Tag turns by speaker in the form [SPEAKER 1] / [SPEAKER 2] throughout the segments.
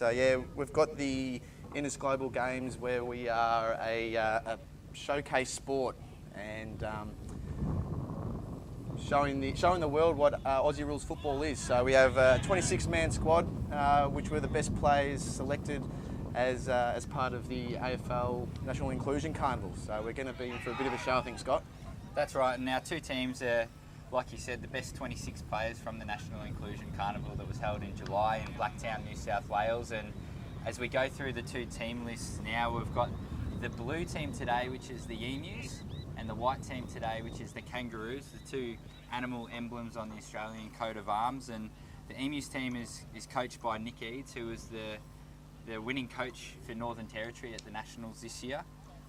[SPEAKER 1] So yeah, we've got the Innes Global Games where we are a showcase sport and showing the world what Aussie rules football is. So we have a 26-man squad, which were the best players selected as part of the AFL National Inclusion Carnival. So we're going to be in for a bit of a show, I think, Scott.
[SPEAKER 2] That's right, and our two teams are, like you said, the best 26 players from the National Inclusion Carnival that was held in July in Blacktown, New South Wales. And as we go through the two team lists now, we've got the blue team today, which is the Emus, and the white team today, which is the Kangaroos, the two animal emblems on the Australian coat of arms. And the Emus team is coached by Nick Eads, who was the winning coach for Northern Territory at the Nationals this year.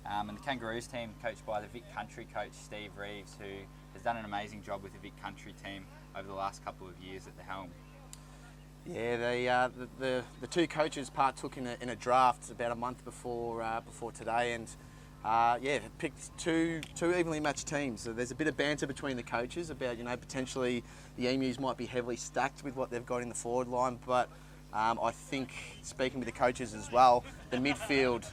[SPEAKER 2] And the Kangaroos team coached by the Vic Country coach Steve Reeves, who has done an amazing job with the Vic Country team over the last couple of years at the helm.
[SPEAKER 1] Yeah, the two coaches partook in a draft about a month before today, and picked two evenly matched teams. So there's a bit of banter between the coaches about potentially the Emus might be heavily stacked with what they've got in the forward line, but I think, speaking with the coaches as well, the midfield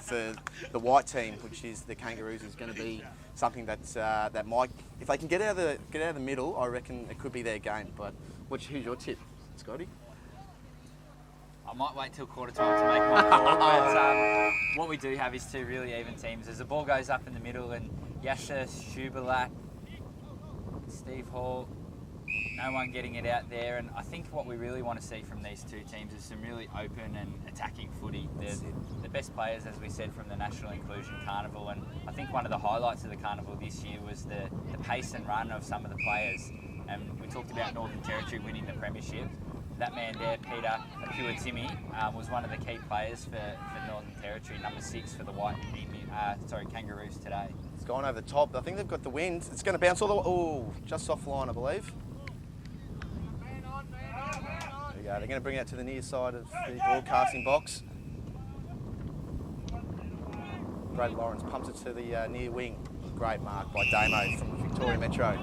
[SPEAKER 1] for the white team, which is the Kangaroos, is going to be something that might, if they can get out of the middle, I reckon it could be their game. But who's your tip, Scotty?
[SPEAKER 2] I might wait till quarter time to make my call, but what we do have is two really even teams. As the ball goes up in the middle, and Yasha Shubalak, Steve Hall, no one getting it out there, and I think what we really want to see from these two teams is some really open and attacking footy. They're the best players, as we said, from the National Inclusion Carnival, and I think one of the highlights of the Carnival this year was the pace and run of some of the players. And we talked about Northern Territory winning the premiership. That man there, Peter Apuatimi, was one of the key players for Northern Territory, number 6 for the Kangaroos today.
[SPEAKER 1] It's gone over the top. I think they've got the wind. It's going to bounce all the way. Just offline, I believe. There we go. They're going to bring it out to the near side of the broadcasting box. Brad Lawrence pumps it to the near wing. Great mark by Damo from Victoria Metro.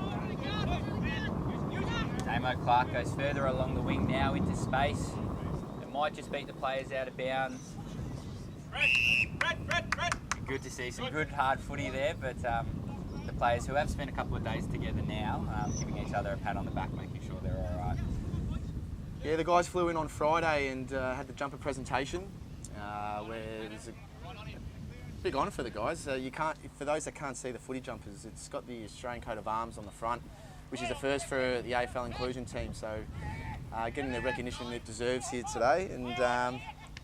[SPEAKER 2] Damo Clark goes further along the wing now into space. It might just beat the players out of bounds. Good to see some good hard footy there, but the players who have spent a couple of days together now, giving each other a pat on the back, making sure they're all right.
[SPEAKER 1] Yeah, the guys flew in on Friday and had the jumper presentation, where there's a big honour for the guys. For those that can't see the footy jumpers, it's got the Australian coat of arms on the front, which is the first for the AFL inclusion team. So getting the recognition it deserves here today. And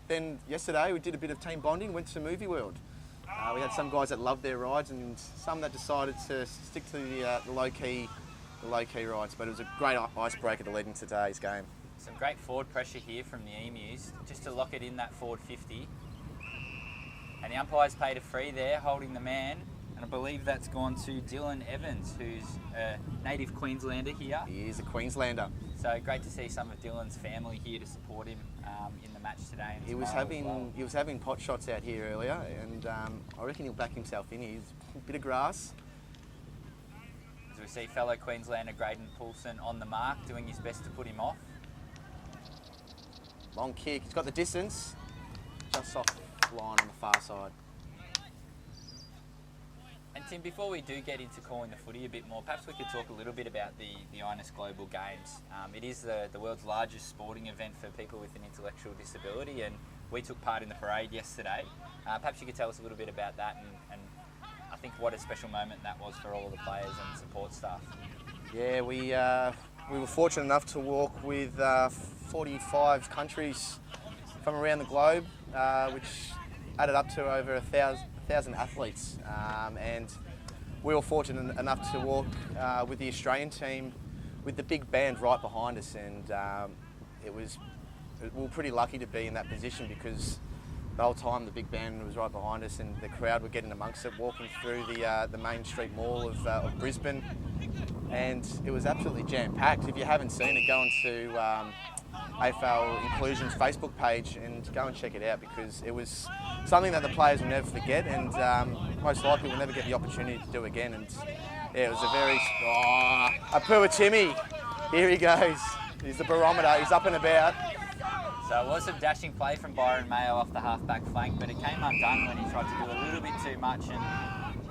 [SPEAKER 1] then yesterday we did a bit of team bonding, went to Movie World. We had some guys that loved their rides and some that decided to stick to the low-key rides. But it was a great icebreaker to lead into today's game.
[SPEAKER 2] Some great forward pressure here from the Emus, just to lock it in that forward 50. And the umpire's paid a free there, holding the man. And I believe that's gone to Dylan Evans, who's a native Queenslander here.
[SPEAKER 1] He is a Queenslander.
[SPEAKER 2] So great to see some of Dylan's family here to support him in the match today. And
[SPEAKER 1] he was having pot shots out here earlier, and I reckon he'll back himself in. He's a bit of grass.
[SPEAKER 2] As we see fellow Queenslander Graydon Poulsen on the mark, doing his best to put him off.
[SPEAKER 1] Long kick. He's got the distance, just off line on the far side.
[SPEAKER 2] And Tim, before we do get into calling the footy a bit more, perhaps we could talk a little bit about the Innes Global Games. It is the world's largest sporting event for people with an intellectual disability, and we took part in the parade yesterday. Perhaps you could tell us a little bit about that, and I think what a special moment that was for all of the players and support staff.
[SPEAKER 1] Yeah, we were fortunate enough to walk with 45 countries from around the globe, which added up to over 1,000 athletes, and we were fortunate enough to walk with the Australian team with the big band right behind us, and we were pretty lucky to be in that position because the whole time the big band was right behind us and the crowd were getting amongst it, walking through the main street mall of Brisbane, and it was absolutely jam-packed. If you haven't seen it, go onto AFL Inclusion's Facebook page and go and check it out, because it was something that the players will never forget, and most likely will never get the opportunity to do again. And yeah, it was a very... Apuatimi, here he goes. He's the barometer, he's up and about.
[SPEAKER 2] So it was some dashing play from Byron Mayo off the half-back flank, but it came undone when he tried to do a little bit too much. And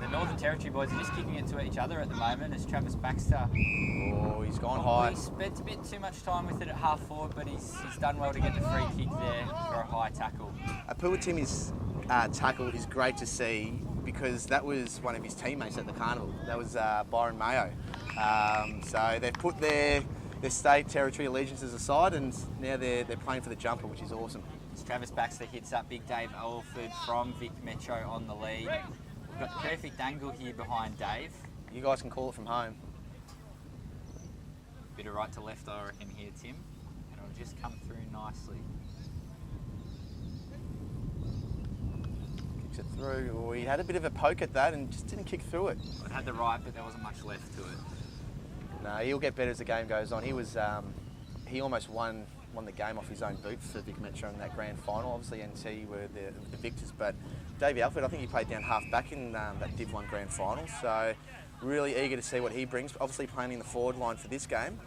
[SPEAKER 2] the Northern Territory boys are just kicking it to each other at the moment as Travis Baxter.
[SPEAKER 1] Oh, he's gone high.
[SPEAKER 2] He spent a bit too much time with it at half forward, but he's done well to get the free kick there for a high tackle.
[SPEAKER 1] Puatimi's tackle is great to see because that was one of his teammates at the carnival. That was Byron Mayo. So they've put their state territory allegiances aside, and now they're playing for the jumper, which is awesome.
[SPEAKER 2] As Travis Baxter hits up Big Dave Alford from Vic Metro on the lead. We've got the perfect angle here behind Dave.
[SPEAKER 1] You guys can call it from home.
[SPEAKER 2] Bit of right to left, I reckon, here, Tim. And it'll just come through nicely.
[SPEAKER 1] Kicks it through. Oh, he had a bit of a poke at that and just didn't kick through it.
[SPEAKER 2] It had the right, but there wasn't much left to it.
[SPEAKER 1] No, he'll get better as the game goes on. He almost won the game off his own boot for Vic Metro in that grand final. Obviously, NT were the victors, but Davey Alford, I think he played down half back in that Div 1 grand final. So really eager to see what he brings. Obviously playing in the forward line for this game.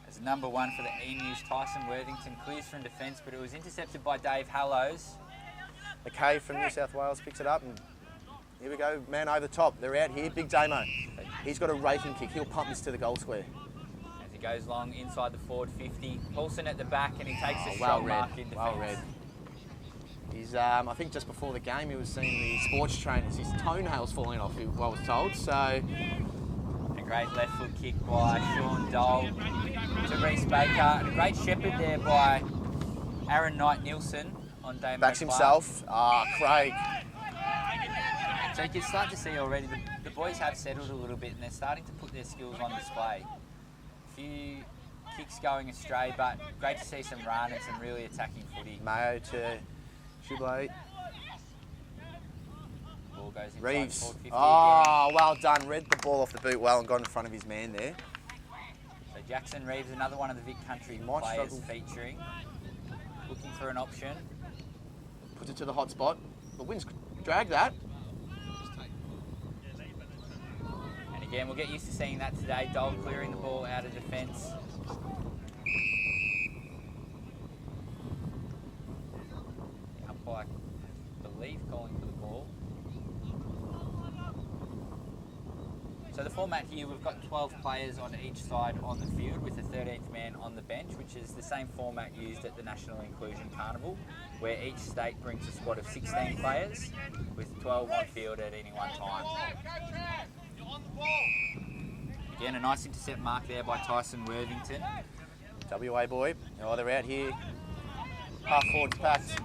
[SPEAKER 2] As number 1 for the Emus, Tyson Worthington clears from defence, but it was intercepted by Dave Hallows.
[SPEAKER 1] McKay from New South Wales picks it up, and here we go, man over the top. They're out here, Big Damo. He's got a raking kick. He'll pump this to the goal square.
[SPEAKER 2] As he goes long inside the forward 50. Paulson at the back, and he takes a
[SPEAKER 1] well
[SPEAKER 2] shot
[SPEAKER 1] read.
[SPEAKER 2] mark in defence.
[SPEAKER 1] Well read. He's, I think just before the game, he was seeing the sports trainers. His toenails falling off, I was told. So
[SPEAKER 2] A great left foot kick by Sean Dole to Reece Baker. And a great shepherd there by Aaron Knight-Nielsen on Damo
[SPEAKER 1] backs
[SPEAKER 2] Clark.
[SPEAKER 1] himself. Craig.
[SPEAKER 2] So you can start to see already the boys have settled a little bit and they're starting to put their skills on display. A few kicks going astray, but great to see some run and some really attacking footy.
[SPEAKER 1] Mayo to Shublate.
[SPEAKER 2] Ball goes inside
[SPEAKER 1] Reeves.
[SPEAKER 2] the forward 50
[SPEAKER 1] Oh,
[SPEAKER 2] again.
[SPEAKER 1] well done. Read the ball off the boot well and got in front of his man there.
[SPEAKER 2] So Jackson Reeves, another one of the Vic Country
[SPEAKER 1] Might
[SPEAKER 2] players
[SPEAKER 1] struggle.
[SPEAKER 2] featuring. Looking for an option.
[SPEAKER 1] Puts it to the hot spot. The wind's dragged that.
[SPEAKER 2] And again, we'll get used to seeing that today. Dole clearing the ball out of defence. The umpire, I believe, calling for the ball. So the format here, we've got 12 players on each side on the field with the 13th man on the bench, which is the same format used at the National Inclusion Carnival, where each state brings a squad of 16 players with 12 on field at any one time. Again, a nice intercept mark there by Tyson Worthington.
[SPEAKER 1] WA boy. Oh, they're out here. Half forward's packed.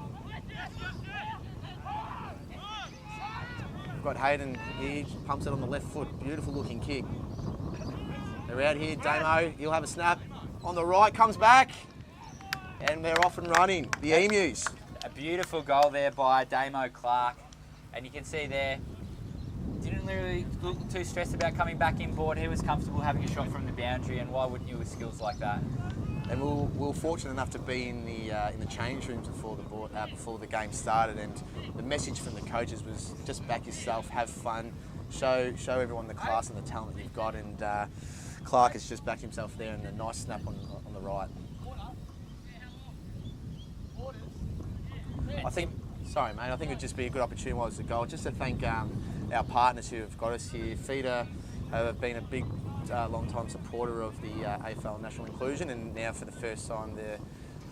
[SPEAKER 1] We've got Hayden here, pumps it on the left foot. Beautiful looking kick. They're out here, Damo, he'll have a snap. On the right, comes back. And they're off and running. The Emus.
[SPEAKER 2] A beautiful goal there by Damo Clark. And you can see there, didn't really look too stressed about coming back inboard. He was comfortable having a shot from the boundary, and why wouldn't you with skills like that?
[SPEAKER 1] And we were fortunate enough to be in the change rooms before the game started, and the message from the coaches was just back yourself, have fun, show everyone the class and the talent that you've got. And Clark has just backed himself there, and a nice snap on the right. I think it would just be a good opportunity while it's a goal, just to thank our partners who have got us here. FIDA have been a big, long-time supporter of the AFL National Inclusion, and now for the first time the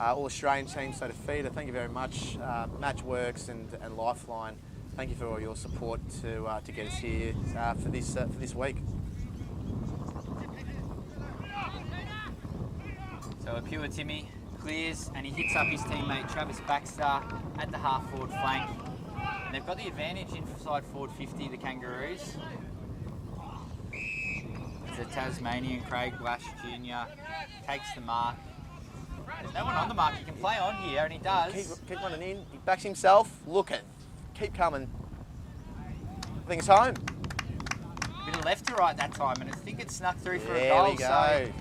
[SPEAKER 1] All-Australian team. So to FIDA, thank you very much. Matchworks and Lifeline, thank you for all your support to get us here for this week.
[SPEAKER 2] So Puatimi clears and he hits up his teammate Travis Baxter at the half forward flank. And they've got the advantage inside forward 50, the Kangaroos. As the Tasmanian Craig Blash Jr. takes the mark. There's no one on the mark he can play on here, and he does.
[SPEAKER 1] Keep running in. He backs himself. Keep coming. I think it's home.
[SPEAKER 2] Bit of left to right that time, and I think it snuck through for a
[SPEAKER 1] There
[SPEAKER 2] goal.
[SPEAKER 1] we go.
[SPEAKER 2] So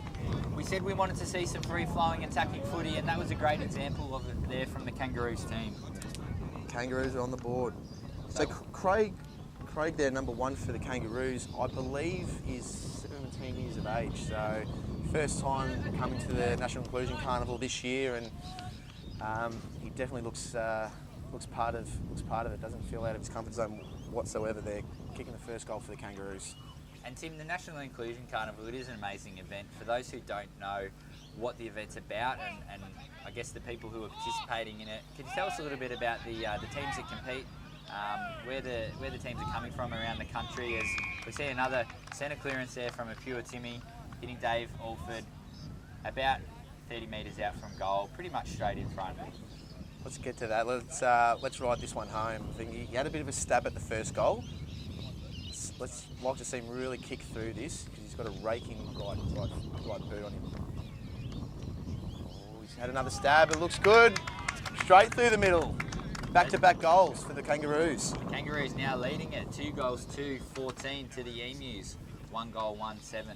[SPEAKER 2] we said we wanted to see some free-flowing attacking footy, and that was a great example of it there from the Kangaroos team.
[SPEAKER 1] Kangaroos are on the board. So Craig there, number 1 for the Kangaroos, I believe is 17 years of age. So first time coming to the National Inclusion Carnival this year, and he definitely looks part of it. Doesn't feel out of his comfort zone whatsoever. They're kicking the first goal for the Kangaroos.
[SPEAKER 2] And Tim, the National Inclusion Carnival, it is an amazing event. For those who don't know what the event's about, and I guess the people who are participating in it, can you tell us a little bit about the teams that compete, where the teams are coming from around the country? As we see another centre clearance there from Apua Timmy, hitting Dave Alford about 30 metres out from goal, pretty much straight in front.
[SPEAKER 1] Let's get to that. Let's ride this one home. I think he had a bit of a stab at the first goal. Let's like to see him really kick through this, because he's got a raking right boot on him. Oh, he's had another stab. It looks good. Straight through the middle. Back-to-back goals for the Kangaroos.
[SPEAKER 2] The Kangaroos now leading it. 2 goals, 2-14 to the Emus. 1 goal, 1-7.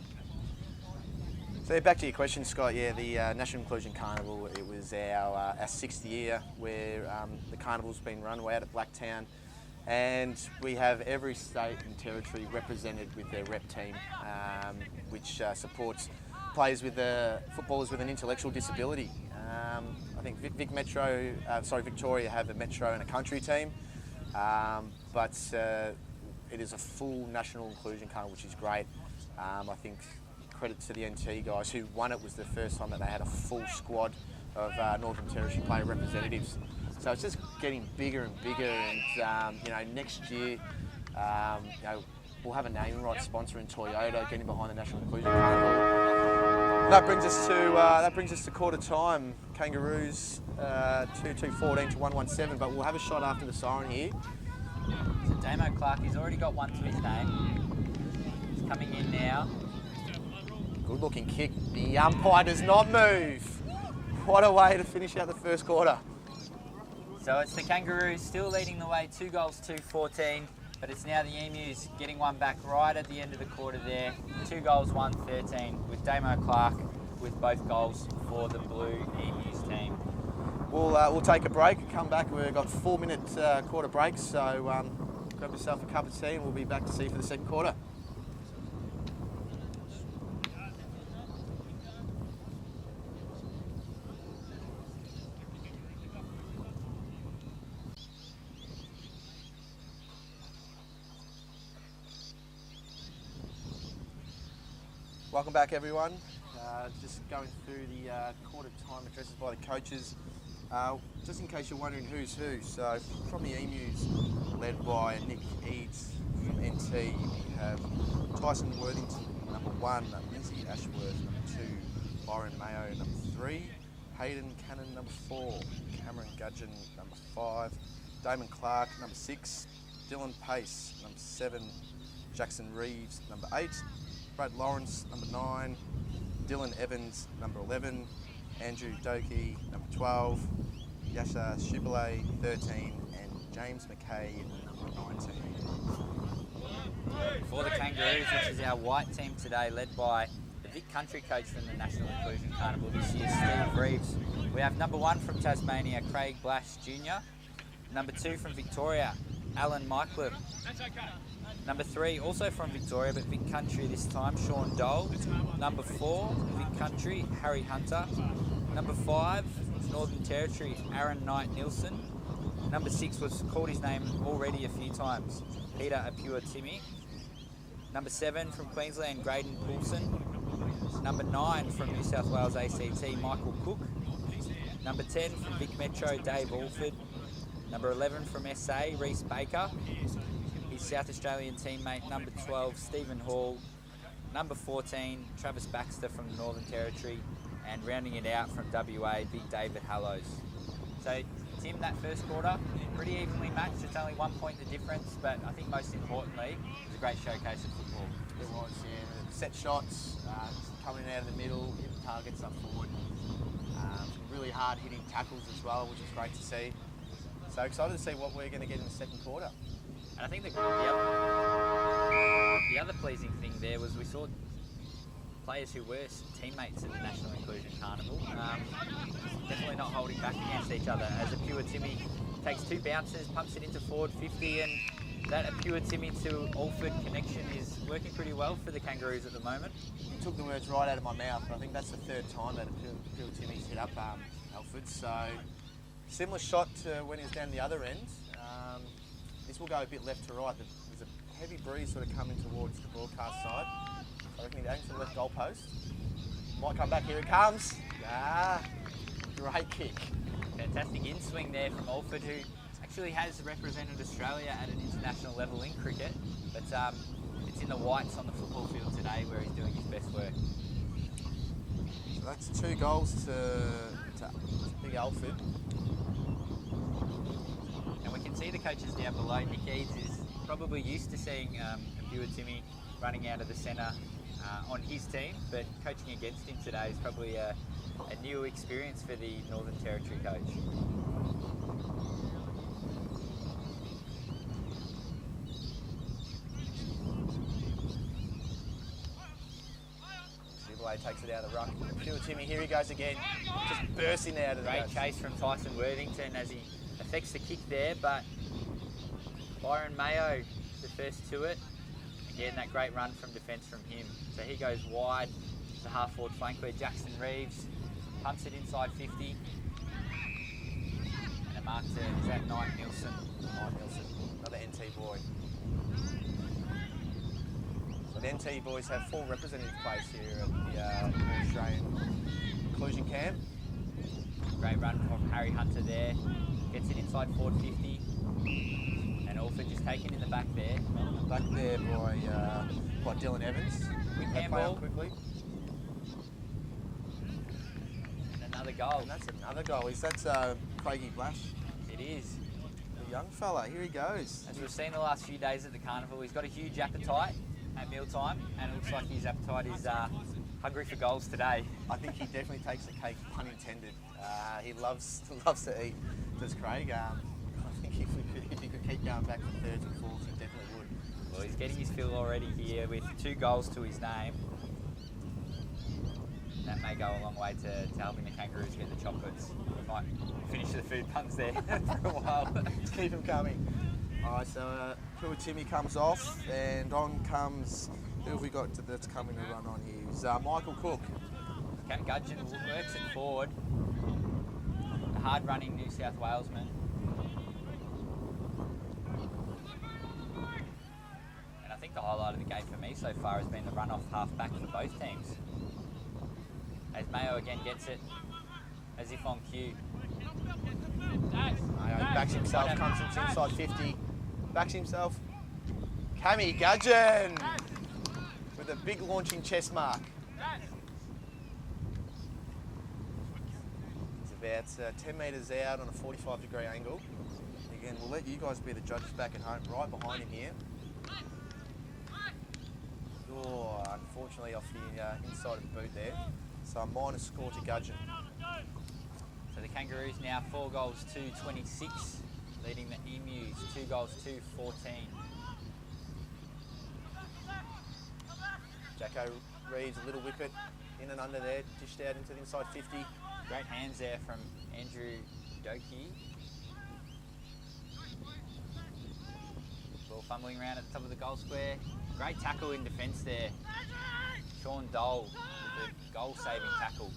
[SPEAKER 1] So back to your question, Scott. Yeah, the National Inclusion Carnival, it was our 6th year where the carnival's been run. We're out at Blacktown, and we have every state and territory represented with their rep team, which supports players footballers with an intellectual disability. I think Victoria have a metro and a country team, but it is a full National Inclusion Carnival, which is great. I think credit to the NT guys who won it. Was the first time that they had a full squad of Northern Territory player representatives. So it's just getting bigger and bigger, and next year, we'll have a naming rights sponsor in Toyota getting behind the National Inclusion Carnival. That brings us to quarter time. Kangaroos 2-2-14 to 1-1-7, but we'll have a shot after the siren here.
[SPEAKER 2] So Damo Clark, he's already got one to his name. He's coming in now.
[SPEAKER 1] Good looking kick. The umpire does not move. What a way to finish out the first quarter.
[SPEAKER 2] So it's the Kangaroos still leading the way, 2 goals, 2-14, but it's now the Emus getting one back right at the end of the quarter there. 2 goals, 1-13, with Damo Clark with both goals for the Blue Emus team.
[SPEAKER 1] We'll take a break, come back. We've got 4-minute quarter breaks, so grab yourself a cup of tea and we'll be back to see you for the second quarter. Welcome back, everyone. Just going through the quarter time addresses by the coaches. Just in case you're wondering who's who, so from the Emus, led by Nick Eads from NT, we have Tyson Worthington, number 1, Lindsay Ashworth, number 2, Byron Mayo, number 3, Hayden Cannon, number 4, Cameron Gudgeon, number 5, Damon Clark, number 6, Dylan Pace, number 7, Jackson Reeves, number 8, Brad Lawrence, number 9, Dylan Evans, number 11, Andrew Doki, number 12, Yasha Shubale, 13, and James McKay, number 19.
[SPEAKER 2] For the Kangaroos, which is our white team today, led by the Vic Country coach from the National Inclusion Carnival this year, Steve Reeves. We have number 1 from Tasmania, Craig Blash Jr. Number 2 from Victoria, Alan Mickleb. Number 3, also from Victoria, but Vic Country this time, Sean Dole. Number 4, Vic Country, Harry Hunter. Number 5, Northern Territory, Aaron Knight-Nielsen. Number 6 was called his name already a few times, Peter Apua Timmy. Number 7 from Queensland, Graydon Poulsen. Number 9 from New South Wales ACT, Michael Cook. Number 10 from Vic Metro, Dave Alford. Number 11 from SA, Reece Baker. His South Australian teammate, number 12, Stephen Hall. Number 14, Travis Baxter from the Northern Territory. And rounding it out from WA, Big David Hallows. So, Tim, that first quarter, pretty evenly matched. It's only 1 point the difference, but I think most importantly, it was a great showcase of football.
[SPEAKER 1] It was, yeah. Set shots, coming out of the middle, hitting targets up forward. Some really hard hitting tackles as well, which is great to see. So excited to see what we're going to get in the second quarter.
[SPEAKER 2] And I think the other pleasing thing there was we saw players who were teammates at the National Inclusion Carnival, definitely not holding back against each other, as Apua Timmy takes 2 bounces, pumps it into forward 50, and that Apua Timmy to Alford connection is working pretty well for the Kangaroos at the moment.
[SPEAKER 1] You took the words right out of my mouth. I think that's the third time that Apua Timmy's hit up Alford. So similar shot to when he was down the other end. This will go a bit left to right. There's a heavy breeze sort of coming towards the broadcast side. So I reckon he aims for the left goal post. Might come back. Here it comes. Great kick.
[SPEAKER 2] Fantastic in-swing there from Alford, who actually has represented Australia at an international level in cricket, but it's in the whites on the football field today where he's doing his best work.
[SPEAKER 1] So that's 2 goals to Big Alford.
[SPEAKER 2] And we can see the coaches down below. Nick Eads is probably used to seeing Apua Timmy running out of the centre on his team, but coaching against him today is probably a new experience for the Northern Territory coach.
[SPEAKER 1] Takes it out of the ruck. Apua Timmy, here he goes again. Just bursting out of the
[SPEAKER 2] Great chase from Tyson Worthington as he affects the kick there, but Byron Mayo, the first to it. Again, that great run from defence from him. So he goes wide to half-forward flank where Jackson Reeves pumps it inside 50. And a mark to, is that Knight Nielsen?
[SPEAKER 1] Knight Nielsen, another NT boy. So the NT boys have 4 representative place here at the Australian inclusion camp.
[SPEAKER 2] Great run from Harry Hunter there. Gets it inside forward 50. And Alford just taken in the back there.
[SPEAKER 1] Back there by Dylan Evans.
[SPEAKER 2] With
[SPEAKER 1] They play
[SPEAKER 2] handball.
[SPEAKER 1] on quickly.
[SPEAKER 2] And another goal.
[SPEAKER 1] And that's another goal. Is that Craigie Blash?
[SPEAKER 2] It is.
[SPEAKER 1] The young fella, here he goes.
[SPEAKER 2] As we've seen the last few days at the carnival, he's got a huge appetite at mealtime, and it looks like his appetite is hungry for goals today.
[SPEAKER 1] I think he definitely takes the cake, pun intended. He loves to eat, does Craig. I think if he could keep going back for thirds and fourths, he definitely would.
[SPEAKER 2] Well, he's getting his fill already here with 2 goals to his name. That may go a long way to helping the Kangaroos get the chocolates. We might finish the food puns there for a while.
[SPEAKER 1] Let's keep him coming. Alright, so Apua Timmy comes off, and on comes, who have we got that's coming to run on here? Is Michael Cook.
[SPEAKER 2] Gudgeon works it forward. The hard-running New South Walesman. And I think the highlight of the game for me so far has been the run-off half-back for both teams. As Mayo again gets it, as if on cue.
[SPEAKER 1] Mayo backs himself, comes inside 50, backs himself. Cammy Gudgeon with a big launching chest mark. It's about 10 metres out on a 45-degree angle. Again, we'll let you guys be the judges back at home, right behind him here. Oh, unfortunately off the inside of the boot there. So a minus score to Gudgeon.
[SPEAKER 2] So the Kangaroos now 4 goals to 26, leading the Emus 2 goals to 14.
[SPEAKER 1] Jacko Reeves, a little whippet in and under there, dished out into the inside 50.
[SPEAKER 2] Great hands there from Andrew Doki. Ball fumbling around at the top of the goal square. Great tackle in defence there. Sean Dole with the goal-saving tackle.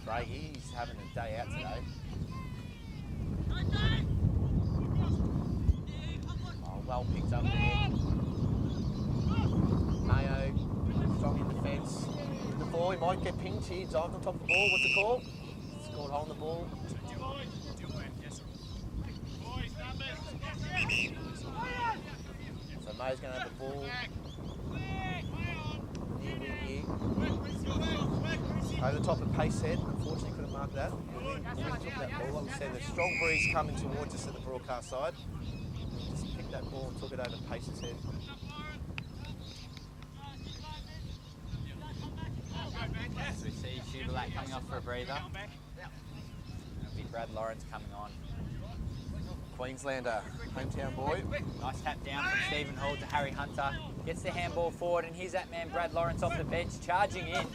[SPEAKER 1] Craigie, he's having a day out today. Oh, well picked up there. Mayo, strong in defence. The ball, he might get pinged here, dived on top of the ball. What's the call? Scored hole in the ball. So Mayo's going to have the ball. Here. Over the top of Pacehead, unfortunately couldn't mark that. The wind took that ball. Like we said, the strong breeze coming towards us at the broadcast side. Just picked that ball and took it over Pace's head.
[SPEAKER 2] So we see Schubelack coming off for a breather. It'll be Brad Lawrence coming on.
[SPEAKER 1] Queenslander, hometown boy.
[SPEAKER 2] Nice tap down from Stephen Hall to Harry Hunter. Gets the handball forward, and here's that man Brad Lawrence off the bench, charging in.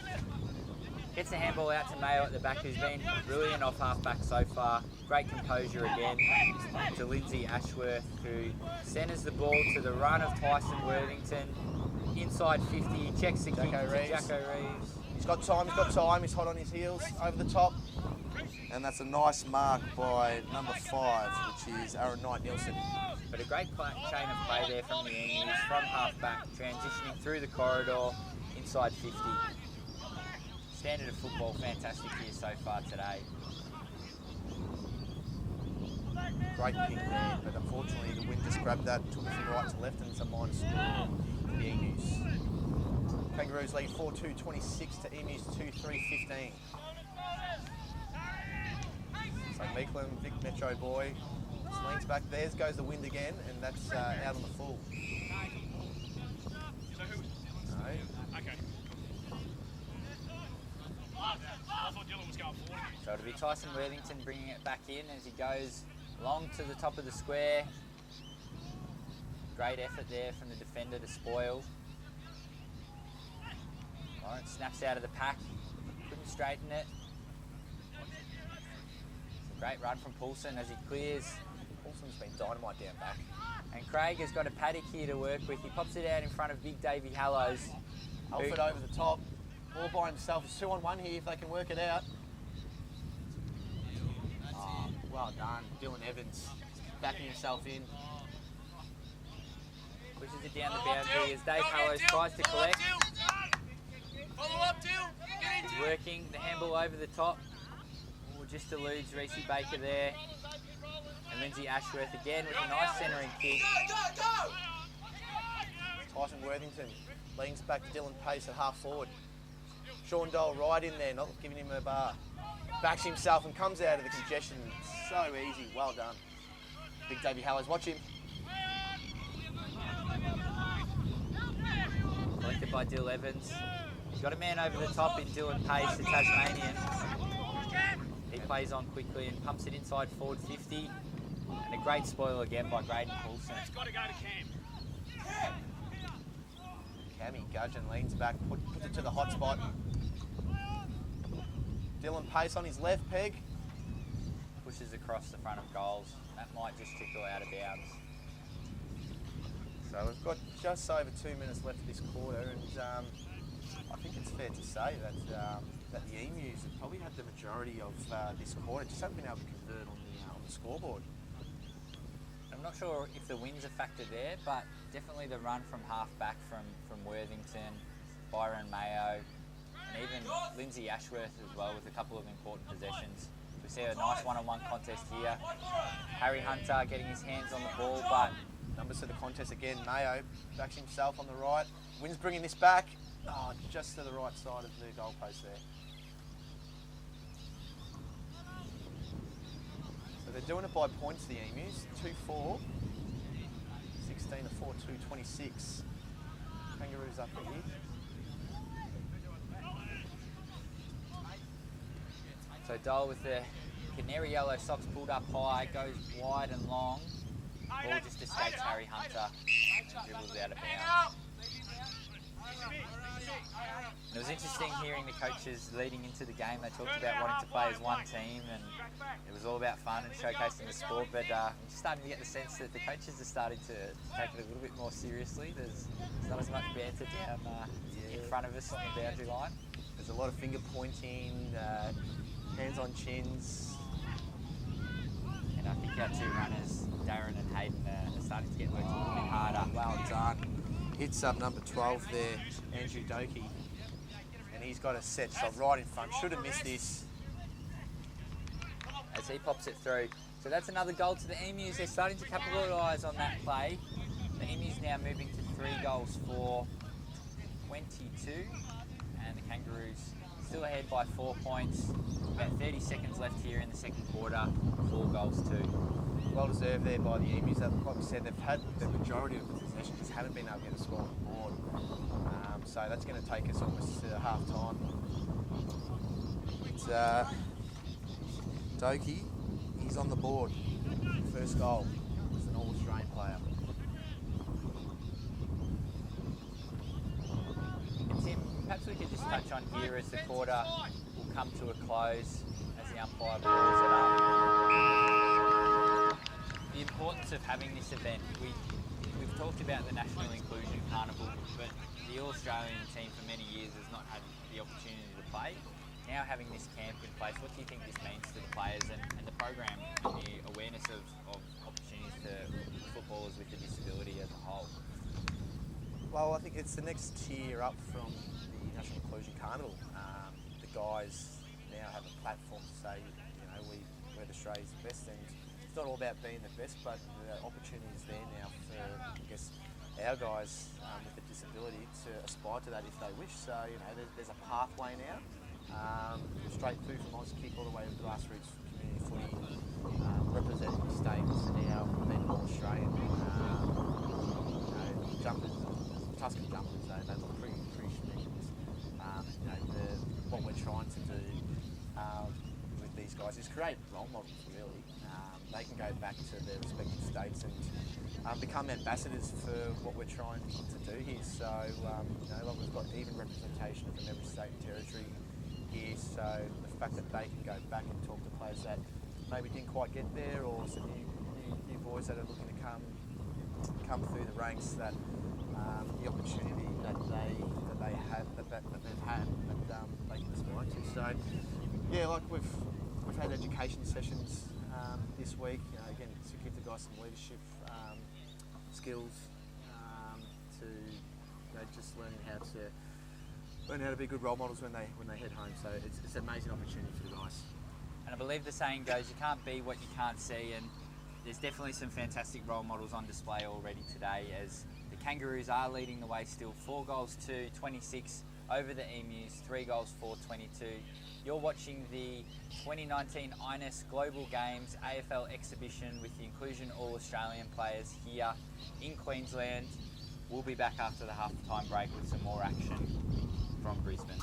[SPEAKER 2] Gets the handball out to Mayo at the back, who's been brilliant off half-back so far. Great composure again to Lindsay Ashworth, who centres the ball to the run of Tyson Worthington. Inside 50, checks the kick to Jacko Reeves.
[SPEAKER 1] He's got time, he's hot on his heels, over the top. And that's a nice mark by number 5, which is Aaron Knight-Nielsen.
[SPEAKER 2] But a great chain of play there from the Emus, from half-back, transitioning through the corridor, inside 50. Standard of football, fantastic here so far today.
[SPEAKER 1] Great pick there, but unfortunately the wind just grabbed that, took it from right to left, and it's a minus score for the Emus. Kangaroos lead 4-2-26 to Emus 2-3-15. So Meekland, Vic Metro boy, just leans back. There goes the wind again, and that's out on the full. No.
[SPEAKER 3] Okay. I thought Dylan was going forward.
[SPEAKER 2] So it'll be Tyson Worthington bringing it back in as he goes long to the top of the square. Great effort there from the defender to spoil. Lawrence snaps out of the pack, couldn't straighten it. It's a great run from Poulsen as he clears.
[SPEAKER 1] Poulsen's been dynamite down back.
[SPEAKER 2] And Craig has got a paddock here to work with. He pops it out in front of Big Davey Hallows.
[SPEAKER 1] Alfred over the top, all by himself. It's 2-on-1 here if they can work it out. Oh, well done, Dylan Evans, backing himself in.
[SPEAKER 2] Pushes it down the boundary as Dave Hallows tries to collect.
[SPEAKER 3] Follow up, Dill.
[SPEAKER 2] He's working the handball over the top. Oh, just eludes Reese Baker there. And Lindsay Ashworth again with a nice centering kick.
[SPEAKER 1] Tyson Worthington leans back to Dylan Pace at half forward. Sean Dole right in there, not giving him a bar. Backs himself and comes out of the congestion. So easy, well done. Big Davey Hallows, watch him.
[SPEAKER 2] Collected by Dill Evans. He's got a man over the top in Dylan Pace, the Tasmanian. He plays on quickly and pumps it inside forward 50. And a great spoil again by Graydon Poulsen.
[SPEAKER 3] It's got to go to Cam.
[SPEAKER 1] Cammy Gudgeon leans back, puts it to the hot spot. Dylan Pace on his left peg.
[SPEAKER 2] Pushes across the front of goals. That might just trickle out of bounds.
[SPEAKER 1] So we've got just over 2 minutes left of this quarter, and I think it's fair to say that that the Emus have probably had the majority of this quarter, just haven't been able to convert on the scoreboard.
[SPEAKER 2] I'm not sure if the wind's a factor there, but definitely the run from half back from Worthington, Byron Mayo, and even Lindsay Ashworth as well with a couple of important possessions. We see a nice one-on-one contest here. Harry Hunter getting his hands on the ball, but
[SPEAKER 1] Numbers to the contest again. Mayo backs himself on the right. Wind's bringing this back. Oh, just to the right side of the goalpost there. So they're doing it by points, the Emus. 2-4. 16 to 4, 2-26. Kangaroos up here.
[SPEAKER 2] so Dole with the canary yellow socks pulled up high, goes wide and long. Ball just escapes Harry Hunter and dribbles out of bounds. It was interesting hearing the coaches leading into the game. They talked about wanting to play as one team, and it was all about fun and showcasing the sport. But I'm just starting to get the sense that the coaches are starting to take it a little bit more seriously. There's not as much banter down in front of us on the boundary line.
[SPEAKER 1] There's a lot of finger pointing, hands on chins.
[SPEAKER 2] And I think our two runners, Darren and Hayden, are starting to get worked a little bit harder.
[SPEAKER 1] Well done. Hits up number 12 there, Andrew Doakey. And he's got a set shot right in front. Should have missed this.
[SPEAKER 2] As he pops it through. So that's another goal to the Emus. They're starting to capitalise on that play. The Emus now moving to 3 goals for 22. And the Kangaroos still ahead by 4 points. About 30 seconds left here in the second quarter. 4 goals to.
[SPEAKER 1] Well deserved there by the Emus. Like we said, they've had the majority of the possession, just haven't been able to get a score on the board. So that's going to take us almost to half time. It's Doakey, he's on the board. First goal. He's an All-Australian player.
[SPEAKER 2] And Tim, perhaps we could just touch on here as the quarter come to a close as the umpire pulls it up. The importance of having this event. We've talked about the National Inclusion Carnival, but the All-Australian team for many years has not had the opportunity to play. Now having this camp in place, what do you think this means to the players and the program and the awareness of opportunities to footballers with a disability as a whole?
[SPEAKER 1] Well, I think it's the next tier up from the National Inclusion Carnival. The guys now have a platform to say, we're Australia's best, and it's not all about being the best, but the opportunity is there now for, our guys with a disability to aspire to that if they wish. So, there's a pathway now, straight through from Auskick all the way to grassroots community footy, representing the states now, being all Australian. Jumpers, Tuscan jumpers, they look pretty tremendous. What we're trying to do with these guys is create role models, really. They can go back to their respective states and become ambassadors for what we're trying to do here. So, we've got even representation from every state and territory here. So the fact that they can go back and talk to players that maybe didn't quite get there, or some new boys that are looking to come through the ranks, that the opportunity that they've had that they can aspire to. So yeah, like we've had education sessions this week. Again, to give the guys some leadership skills to just learn how to be good role models when they head home. So it's an amazing opportunity for the guys.
[SPEAKER 2] And I believe the saying goes, you can't be what you can't see, and there's definitely some fantastic role models on display already today, as the Kangaroos are leading the way still, 4 goals to 26 over the Emus, 3 goals for 22. You're watching the 2019 INES Global Games AFL exhibition with the Inclusion All-Australian players here in Queensland. We'll be back after the half-time break with some more action from Brisbane.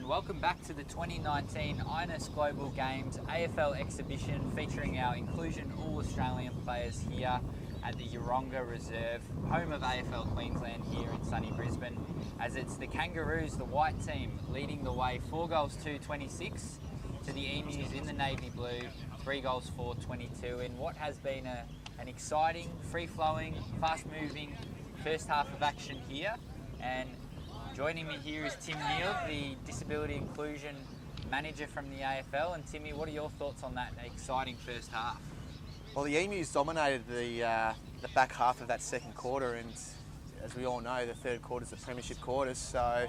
[SPEAKER 2] Welcome back to the 2019 INES Global Games AFL exhibition featuring our Inclusion All-Australian players here at the Yeronga Reserve, home of AFL Queensland here in sunny Brisbane, as it's the Kangaroos, the white team, leading the way 4 goals to 26 to the Emus in the navy blue, 3 goals for 22 in what has been an exciting, free-flowing, fast-moving first half of action here. And joining me here is Tim Neal, the Disability Inclusion Manager from the AFL. And Timmy, what are your thoughts on that exciting first half?
[SPEAKER 1] Well, the Emus dominated the back half of that second quarter, and as we all know, the third quarter is the premiership quarter. So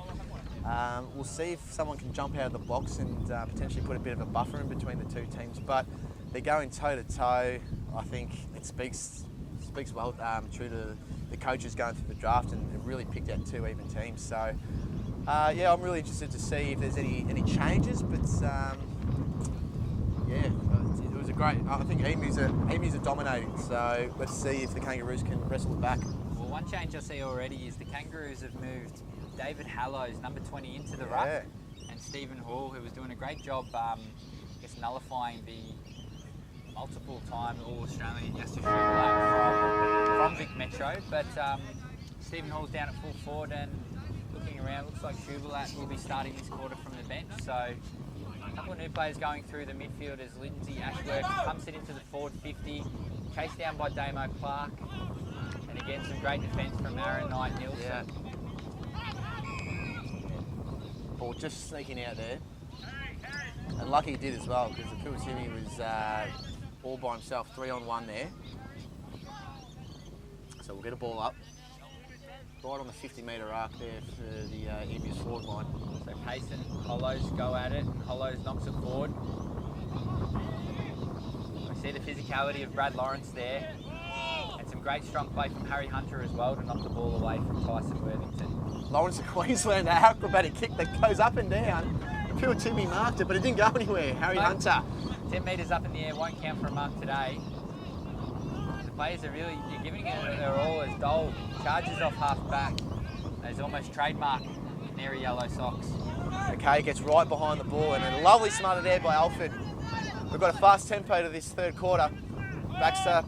[SPEAKER 1] we'll see if someone can jump out of the blocks and potentially put a bit of a buffer in between the two teams. But they're going toe to toe. I think it speaks well true to the coaches going through the draft and really picked out 2 even teams. So yeah, I'm really interested to see if there's any changes. But yeah, it was a great. I think Emus are dominating. So let's see if the Kangaroos can wrestle it back.
[SPEAKER 2] Well, one change I see already is the Kangaroos have moved David Hallows, number 20, into the ruck, and Stephen Hall, who was doing a great job, nullifying the multiple-time All-Australian Yasser Schuberlack from Vic Metro. But Stephen Hall's down at full forward, and looking around, looks like Schuberlack will be starting this quarter from the bench. So a couple of new players going through the midfield as Lindsay Ashworth pumps it into the forward 50, chased down by Damo Clark. And again, some great defence from Aaron Knight-Nielsen.
[SPEAKER 1] Yeah. Ball just sneaking out there. And lucky he did as well, because the Puatimi was all by himself, 3-on-1 there. So we'll get a ball up. Right on the 50-metre arc there for the Emus forward line.
[SPEAKER 2] So Pace and Hollows go at it. Hollows knocks it forward. We see the physicality of Brad Lawrence there. And some great strong play from Harry Hunter as well to knock the ball away from Tyson Worthington.
[SPEAKER 1] Lawrence of Queensland, an acrobatic kick that goes up and down. Puatimi marked it, but it didn't go anywhere. Harry Hunter.
[SPEAKER 2] 10 metres up in the air, won't count for a mark today. The players are really giving it their all as Dole charges off half back. those almost trademark canary yellow socks.
[SPEAKER 1] McKay gets right behind the ball and a lovely smarted air by Alford. We've got a fast tempo to this third quarter. Baxter,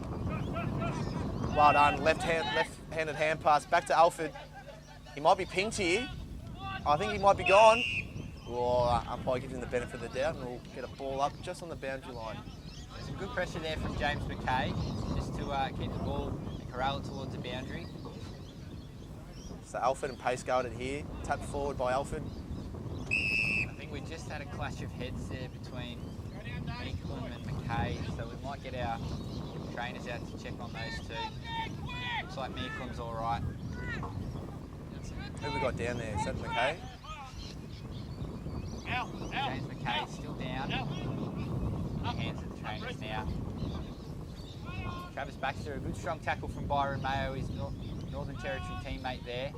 [SPEAKER 1] well done, left-handed hand pass back to Alford. He might be pinged here. I think he might be gone. Oh, umpire gives him the benefit of the doubt and we'll get a ball up just on the boundary line.
[SPEAKER 2] Some good pressure there from James McKay, just to keep the ball and corral it towards the boundary.
[SPEAKER 1] So Alford and Pace go at it here. Tapped forward by Alford.
[SPEAKER 2] I think we just had a clash of heads there between Meeklum and McKay, so we might get our trainers out to check on those two. Looks like Meeklum's all right.
[SPEAKER 1] Who have we got down there? Is that McKay?
[SPEAKER 2] James McKay still down. Hands at the trainers now. Travis Baxter, a good strong tackle from Byron Mayo, his Northern Territory teammate there.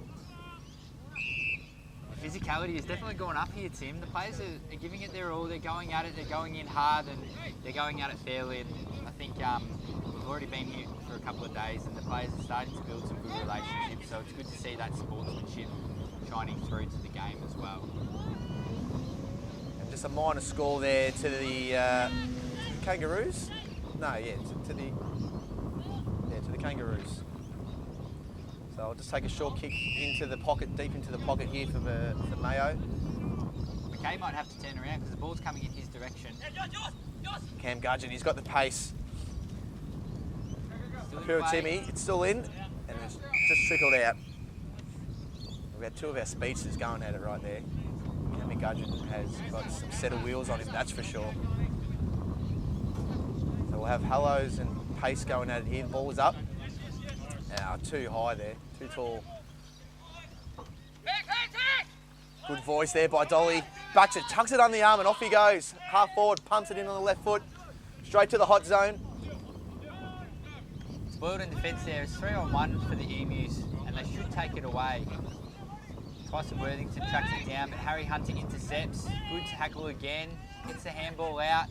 [SPEAKER 2] The physicality has definitely gone up here, Tim. The players are giving it their all. They're going at it. They're going in hard, and they're going at it fairly. And I think we've already been here for a couple of days, and the players are starting to build some good relationships. So it's good to see that sportsmanship shining through to the game as well.
[SPEAKER 1] And just a minor score there to the Kangaroos. No, yeah, to the Kangaroos. So I'll just take a short kick into the pocket, deep into the pocket here for Mayo.
[SPEAKER 2] McKay might have to turn around because the ball's coming in his direction.
[SPEAKER 1] Cam Gudgeon, he's got the pace.
[SPEAKER 2] Still in
[SPEAKER 1] Pure
[SPEAKER 2] play.
[SPEAKER 1] Timmy, it's still in, and it's just trickled out. We've had two of our speedsters going at it right there. Cam Gudgeon has got some set of wheels on him, that's for sure. So we'll have Hallows and Pace going at it here. The ball is up. Too high there, too tall. Good voice there by Dolly. Baxter tucks it on the arm and off he goes. Half forward, pumps it in on the left foot. Straight to the hot zone.
[SPEAKER 2] Spoiled in defence there. It's 3-on-1 for the Emus, and they should take it away. Tyson Worthington tracks it down, but Harry Hunter intercepts. Good tackle again. Gets the handball out.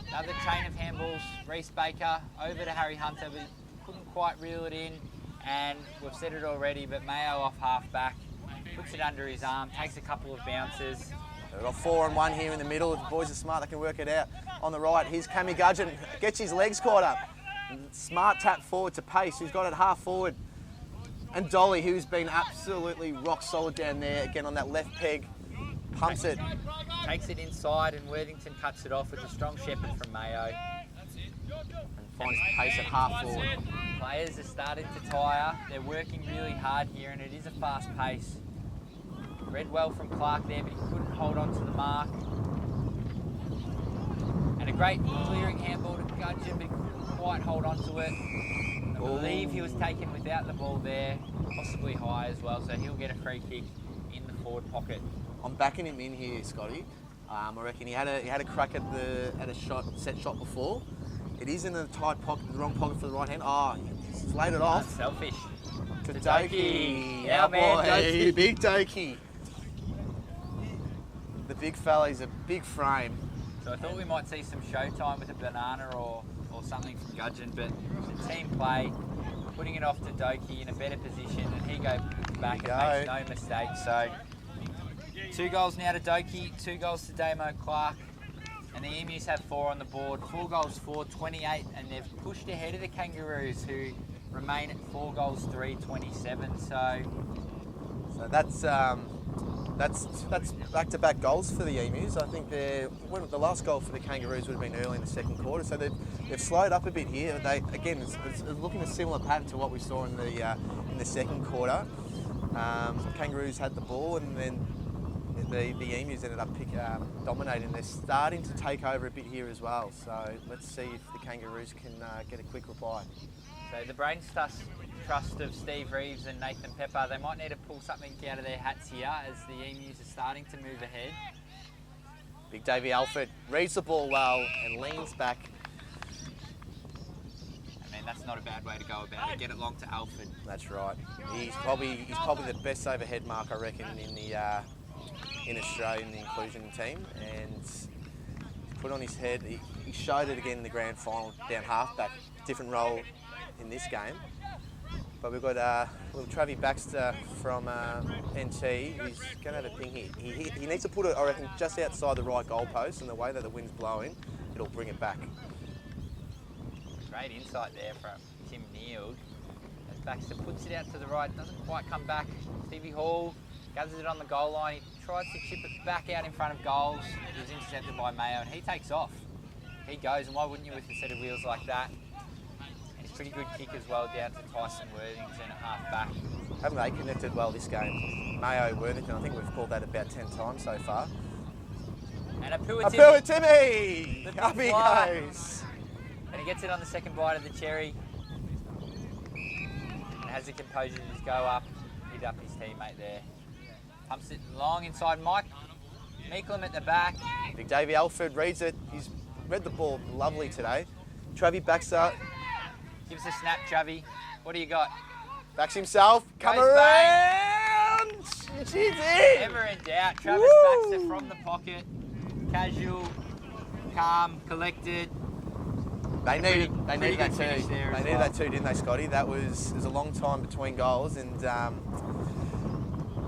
[SPEAKER 2] Another chain of handballs. Reece Baker over to Harry Hunter, but couldn't quite reel it in. And we've said it already, but Mayo off half back. Puts it under his arm, takes a couple of bounces.
[SPEAKER 1] We've got 4-on-1 here in the middle. If the boys are smart, they can work it out. On the right, here's Cammy Gudgeon. Gets his legs caught up. Smart tap forward to Pace, who's got it half forward. And Dolly, who's been absolutely rock solid down there, again on that left peg. Pumps it.
[SPEAKER 2] Takes it inside, and Worthington cuts it off with a strong shepherd from Mayo.
[SPEAKER 1] And finds Pace at half forward.
[SPEAKER 2] Players are starting to tire. They're working really hard here, and it is a fast pace. Read well from Clark there, but he couldn't hold on to the mark. And a great clearing handball to Gudgeon, but he couldn't quite hold on to it. I believe he was taken without the ball there, possibly high as well, so he'll get a free kick in the forward pocket.
[SPEAKER 1] I'm backing him in here, Scotty. I reckon he had a crack at a set shot before. It is in the tight pocket, the wrong pocket for the right hand. Oh, he slayed it off.
[SPEAKER 2] That's selfish.
[SPEAKER 1] To
[SPEAKER 2] Doki.
[SPEAKER 1] Doki.
[SPEAKER 2] Our man,
[SPEAKER 1] boy,
[SPEAKER 2] Doki.
[SPEAKER 1] Big Doki. The big fella, he's a big frame.
[SPEAKER 2] So I thought we might see some showtime with a banana or something from Gudgeon, but the team play, putting it off to Doki in a better position, and he goes back and makes no mistake. So 2 goals now to Doki, 2 goals to Damo Clark, and the Emus have 4 on the board. 4 goals for 28, and they've pushed ahead of the Kangaroos, who remain at 4 goals 3, 27. So
[SPEAKER 1] that's back-to-back goals for the Emus. I think the last goal for the Kangaroos would have been early in the second quarter, so they've slowed up a bit here. It's looking a similar pattern to what we saw in the second quarter. Kangaroos had the ball, and then the Emus ended up dominating. They're starting to take over a bit here as well. So let's see if the Kangaroos can get a quick reply.
[SPEAKER 2] So the brain trust of Steve Reeves and Nathan Pepper, they might need to pull something out of their hats here as the Emus are starting to move ahead.
[SPEAKER 1] Big Davey Alford reads the ball well and leans back.
[SPEAKER 2] I mean, that's not a bad way to go about it. Get it long to Alford.
[SPEAKER 1] That's right. He's probably the best overhead mark, I reckon, in Australia in the inclusion team, and put on his head. He showed it again in the grand final down halfback. Different role in this game,
[SPEAKER 4] But we've got little Travis Baxter from NT. He's going to have a ping here. He needs to put it, I reckon, just outside the right goalpost, and the way that the wind's blowing, it'll bring it back.
[SPEAKER 2] Great insight there from Tim Neild. As Baxter puts it out to the right, doesn't quite come back. Stevie Hall gathers it on the goal line. He tries to chip it back out in front of goals. He was intercepted by Mayo, and he takes off. He goes, and why wouldn't you with a set of wheels like that? And he's pretty good kick as well down to Tyson Worthington at half back.
[SPEAKER 4] Haven't they connected well this game? Mayo, Worthington, I think we've called that about 10 times so far.
[SPEAKER 2] And
[SPEAKER 4] Apua Timmy! Up he goes!
[SPEAKER 2] And he gets it on the second bite of the cherry. And has the composure to just go up, hit up his teammate there. Pumps it long inside Mike. Meeklem at the back.
[SPEAKER 4] Big Davey Alford reads it. He's read the ball lovely today. Travis Baxter
[SPEAKER 2] Gives a snap, Travi. What do you got?
[SPEAKER 4] backs himself. Come
[SPEAKER 2] Goes
[SPEAKER 4] around! She's in!
[SPEAKER 2] Never in doubt. Travis
[SPEAKER 4] Woo!
[SPEAKER 2] Baxter from the pocket. Casual, calm, collected.
[SPEAKER 4] They needed
[SPEAKER 2] Pretty
[SPEAKER 4] that
[SPEAKER 2] good
[SPEAKER 4] too.
[SPEAKER 2] finish there
[SPEAKER 4] They
[SPEAKER 2] as
[SPEAKER 4] needed
[SPEAKER 2] well.
[SPEAKER 4] that too, didn't they, Scotty? That was a long time between goals, and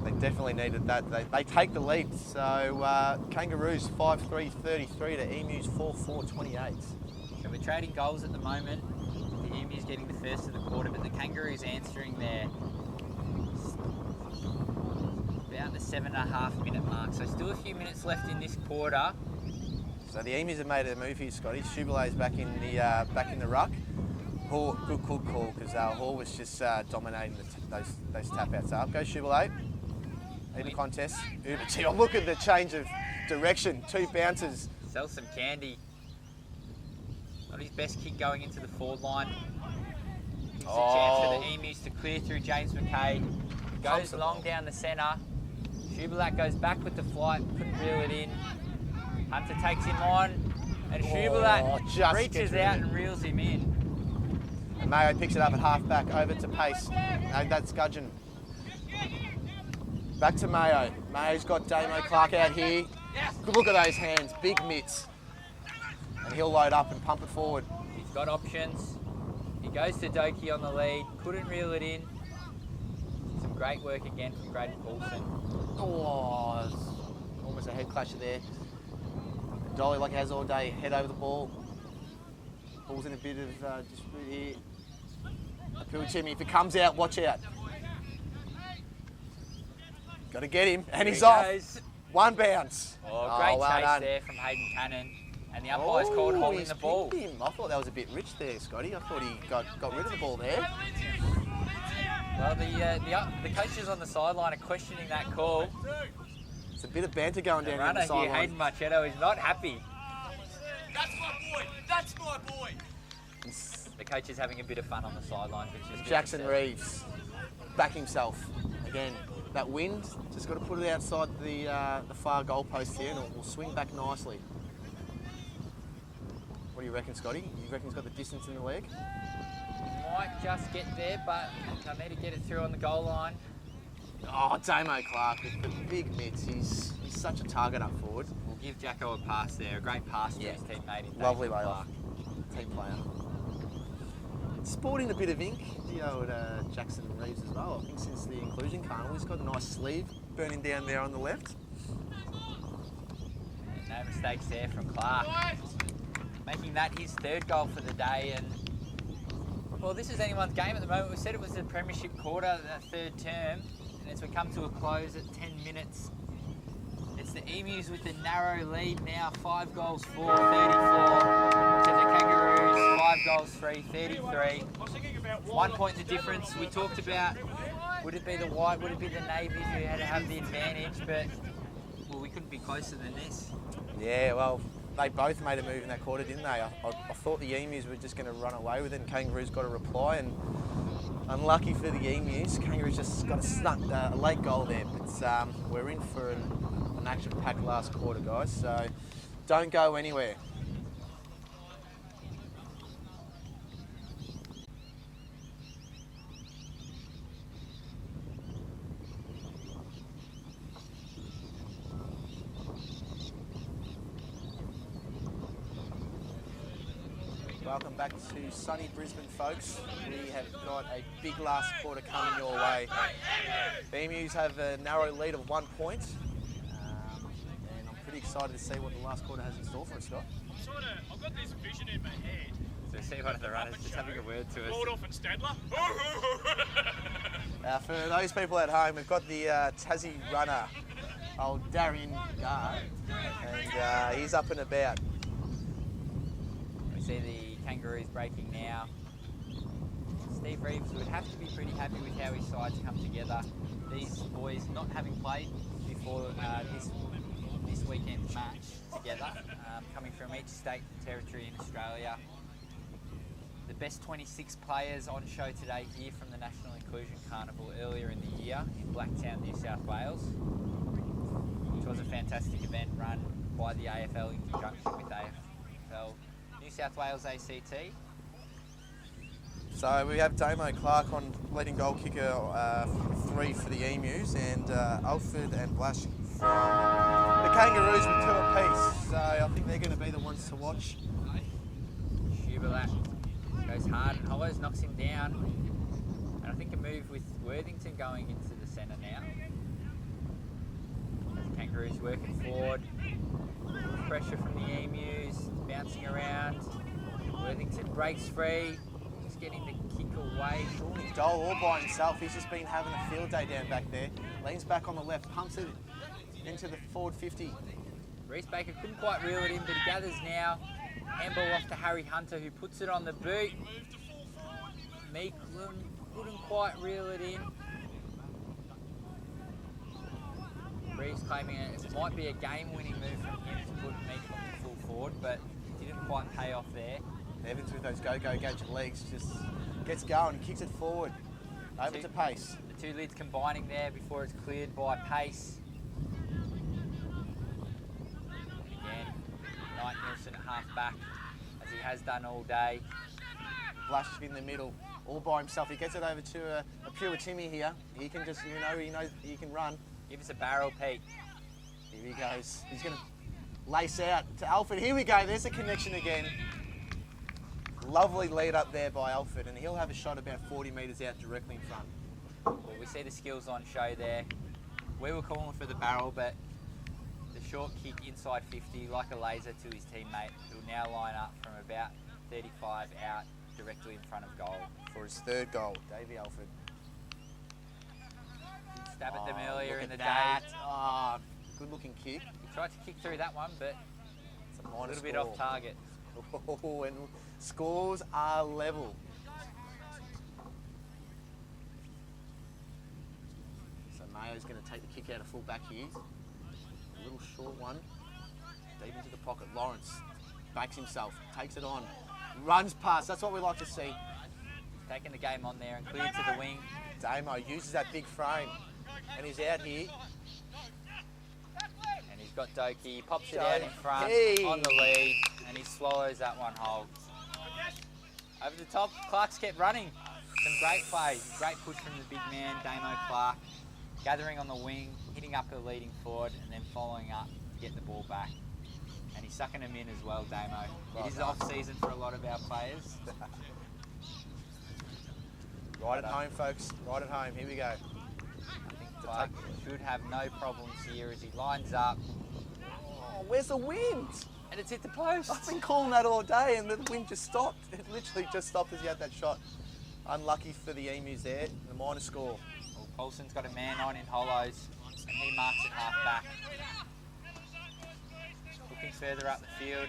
[SPEAKER 4] they definitely needed that. They take the lead. So Kangaroos 5-3-33 to Emus 4-4-28.
[SPEAKER 2] So we're trading goals at the moment. The Emus getting the first of the quarter, but the Kangaroos answering there. About the 7.5 minute mark. So still a few minutes left in this quarter.
[SPEAKER 4] So the Emus have made a move here, Scotty. Shubalay's back in the ruck. Hall, good call because Hall was just dominating those tap outs up. Go Shubalay. In the contest. Uber, gee, oh, look at the change of direction. Two bounces.
[SPEAKER 2] Sell some candy. Not his best kick going into the forward line. Gives a chance for the Emus to clear through James McKay. Goes long down the centre. Shubalak goes back with the flight, couldn't reel it in. Hunter takes him on, and Shubalak
[SPEAKER 4] just
[SPEAKER 2] reaches
[SPEAKER 4] gets rid
[SPEAKER 2] out
[SPEAKER 4] of it.
[SPEAKER 2] and reels him in.
[SPEAKER 4] And Mayo picks it up at half back, over to Pace. No, that's Gudgeon. Back to Mayo. Mayo's got Damo Clark out here. Good look at those hands, big mitts. And he'll load up and pump it forward.
[SPEAKER 2] He's got options. He goes to Doki on the lead, couldn't reel it in. Some great work again from Graydon Paulson.
[SPEAKER 4] Oh, almost a head clasher there. Dolly, like he has all day, head over the ball. Ball's in a bit of dispute here. Apua Timmy, if it comes out, watch out. Got to get him, and he's off.
[SPEAKER 2] Goes.
[SPEAKER 4] One bounce.
[SPEAKER 2] Oh, great
[SPEAKER 4] well
[SPEAKER 2] chase
[SPEAKER 4] done.
[SPEAKER 2] there from Hayden Cannon. And the umpire's called holding
[SPEAKER 4] he's
[SPEAKER 2] the ball.
[SPEAKER 4] pinned him. I thought that was a bit rich there, Scotty. I thought he got rid of the ball there.
[SPEAKER 2] Well, the coaches on the sideline are questioning that call.
[SPEAKER 4] It's a bit of banter going
[SPEAKER 2] The
[SPEAKER 4] down here on the
[SPEAKER 2] runner here,
[SPEAKER 4] sideline.
[SPEAKER 2] Hayden Marchetto, is not happy.
[SPEAKER 3] That's my boy. That's my boy.
[SPEAKER 2] The coach is having a bit of fun on the sidelines, which is good to
[SPEAKER 4] Jackson
[SPEAKER 2] see.
[SPEAKER 4] Reeves, back himself. Again, that wind, just got to put it outside the far goalpost here and it'll swing back nicely. What do you reckon, Scotty? You reckon he's got the distance in the leg?
[SPEAKER 2] Might just get there, but I need to get it through on the goal line.
[SPEAKER 4] Oh, Damo Clark with the big mitts. He's such a target up forward.
[SPEAKER 2] We'll give Jacko a pass there, a great pass to his teammate in
[SPEAKER 4] Lovely
[SPEAKER 2] Nathan
[SPEAKER 4] layoff.
[SPEAKER 2] Clark.
[SPEAKER 4] Team player. Sporting a bit of ink, the old Jackson Reeves as well. I think since the inclusion carnival, he's got a nice sleeve burning down there on the left.
[SPEAKER 2] No mistakes there from Clark. Making that his third goal for the day. And well, this is anyone's game at the moment. We said it was the premiership quarter, that third term. And as we come to a close at 10 minutes, it's the Emus with a narrow lead now, 5 goals 4, 34. To the Kangaroos, 5 goals 3, 33. 1 point the difference. We talked about, would it be the White, would it be the Navy who had to have the advantage, but well, we couldn't be closer than this.
[SPEAKER 4] Yeah, well, they both made a move in that quarter, didn't they? I thought the Emus were just going to run away with it, and Kangaroos got a reply, and unlucky for the Emus, Kangaroos just got a late goal there. But we're in for an action-packed last quarter, guys, so don't go anywhere. Welcome back to sunny Brisbane, folks. We have got a big last quarter coming your way. The Emus have a narrow lead of 1 point, and I'm pretty excited to see what the last quarter has in store for us, Scott.
[SPEAKER 3] I've got this vision in my head.
[SPEAKER 2] So see one of the runners just having a word to us.
[SPEAKER 3] Waldorf and Stadler.
[SPEAKER 4] For those people at home, we've got the Tassie runner, old Darian Gard, and he's up and about.
[SPEAKER 2] We see the Kangaroos breaking now. Steve Reeves would have to be pretty happy with how his sides come together. These boys not having played before this weekend match together, coming from each state and territory in Australia. The best 26 players on show today here from the National Inclusion Carnival earlier in the year in Blacktown, New South Wales, which was a fantastic event run by the AFL in conjunction with AFL New South Wales ACT.
[SPEAKER 4] So we have Damo Clark on leading goal kicker 3 for the Emus, and Alfred and Blash from the Kangaroos with 2 apiece. So I think they're going to be the ones to watch.
[SPEAKER 2] Schuberlack goes hard and hollows, knocks him down. And I think a move with Worthington going into the centre now. As the Kangaroos working forward. Pressure from the Emus, bouncing around. Worthington breaks free, just getting the kick away.
[SPEAKER 4] He's Dole all by himself. He's just been having a field day down back there. Leans back on the left, pumps it into the forward 50.
[SPEAKER 2] Reece Baker couldn't quite reel it in, but he gathers now. Handball off to Harry Hunter, who puts it on the boot. Meekland couldn't quite reel it in. Reeves claiming it might be a game-winning move from him to put Meekland to full forward, but didn't quite pay off there.
[SPEAKER 4] Evans with those go-go gadget legs just gets going and kicks it forward. Over to Pace.
[SPEAKER 2] The 2 lids combining there before it's cleared by Pace. Again, Knight Nielsen at half back, as he has done all day.
[SPEAKER 4] Blash in the middle, all by himself. He gets it over to a pure Timmy here. He can just, he knows he can run.
[SPEAKER 2] Give us a barrel peek.
[SPEAKER 4] Here he goes. He's going to lace out to Alfred. Here we go. There's a connection again. Lovely lead up there by Alfred, and he'll have a shot about 40 metres out directly in front.
[SPEAKER 2] Well, we see the skills on show there. We were calling for the barrel, but the short kick inside 50, like a laser to his teammate, who'll now line up from about 35 out directly in front of goal.
[SPEAKER 4] For his 3rd goal, Davey Alfred.
[SPEAKER 2] Stab at them earlier in the day.
[SPEAKER 4] Oh, good looking kick.
[SPEAKER 2] He tried to kick through that one, but
[SPEAKER 4] It's a
[SPEAKER 2] a
[SPEAKER 4] minor
[SPEAKER 2] little bit
[SPEAKER 4] score.
[SPEAKER 2] off target.
[SPEAKER 4] Oh, and scores are level. So Mayo's going to take the kick out of full back here. A little short one. Deep into the pocket. Lawrence backs himself, takes it on, runs past. That's what we like to see.
[SPEAKER 2] Taking the game on there and cleared to the wing.
[SPEAKER 4] Damo uses that big frame, and he's out here.
[SPEAKER 2] And he's got Doki, pops it out in front,
[SPEAKER 4] Hey.
[SPEAKER 2] on the lead, and he swallows that one whole. Over the top, Clark's kept running. Some great play, great push from the big man, Damo Clark. Gathering on the wing, hitting up the leading forward, and then following up to get the ball back. And he's sucking them in as well, Damo. It is off-season for a lot of our players.
[SPEAKER 4] Right at home, folks. Right at home. Here we go.
[SPEAKER 2] I think Clark should have no problems here as he lines up.
[SPEAKER 4] Oh, where's the wind?
[SPEAKER 2] And it's hit the post.
[SPEAKER 4] I've been calling that all day, and the wind just stopped. It literally just stopped as he had that shot. Unlucky for the Emus there. The minor score.
[SPEAKER 2] Well, Paulson's got a man on in hollows, and he marks it half back. Looking further up the field,